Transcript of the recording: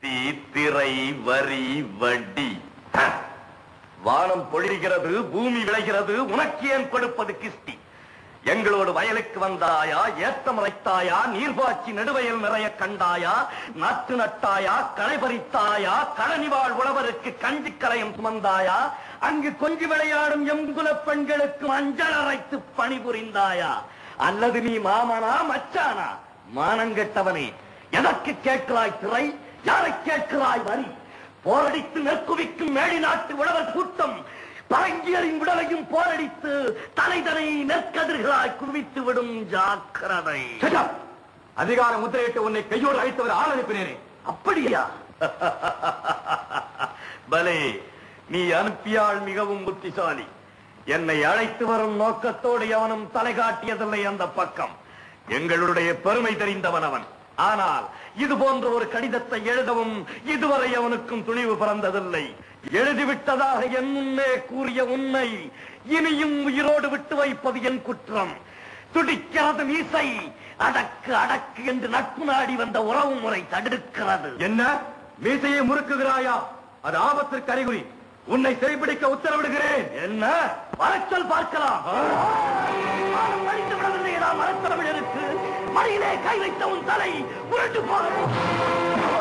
கிஸ்தி, திரை, வரி, வட்டி. வானம் பொழிகிறது, பூமி விளைகிறது, உனக்கு ஏன் கொடுப்பது கிஸ்தி? எங்களோடு வயலுக்கு வந்தாயா, ஏத்தம் அரைத்தாயா, நீர்பாய்ச்சி நெடுவயல் நிறைய கண்டாயா, நாற்று நட்டாயா, களை பறித்தாயா, கழனிவாழ் உழவருக்கு கஞ்சி கலையம் சுமந்தாயா, அங்கு கொஞ்சி விளையாடும் எங்குல பெண்களுக்கு மஞ்சள் அரைத்து பணிபுரிந்தாயா? அல்லது நீ மாமனா மச்சானா? மானங்கெட்டவனே, எதற்கு கேட்கிறாய் திரை? யாரை கேட்கிறாய் வரி? போரடித்து நெற்குவிக்கும் மேடி நாட்டு உழவர் கூட்டம் பரங்கியரின் விடலையும் போரடித்து தலைதனை நெற்கதிர்களாய் குவித்து விடும். ஜாக்கிரதை. அதிகார முத்திரையிட்டு உன்னை கையோடு அழைத்தவர் ஆள் அனுப்பினேனே. அப்படியா? பலே, நீ அனுப்பியால் மிகவும் புத்திசாலி. என்னை அழைத்து வரும் நோக்கத்தோடு எவனும் தலை காட்டியதில்லை அந்த பக்கம். எங்களுடைய பெருமை தெரிந்தவன் அவன். ஆனால் இது போன்ற ஒரு கடிதத்தை எழுதவும் இதுவரை அவனுக்கும் துணிவு பிறந்ததில்லை. எழுதிவிட்டதாக என் முன்னே கூறிய உன்னை இனியும் உயிரோடு விட்டு வைப்பது என் குற்றம். துடிக்கிறது மீசை. அடக்கு அடக்கு என்று நட்பு நாடி வந்த உறவு முறை தடுக்கிறது. என்ன மீசையை முறுக்குகிறாயா? அது ஆபத்திற்கு அறிகுறி. உன்னை சிறைப்பிடிக்க உத்தரவிடுகிறேன். என்ன வரச்சல் பார்க்கலாம். மறைத்து விடவில்லையடா மரத்தமிழருக்கு. மடியிலே கை வைத்த உன் தலை உருண்டு போகும்.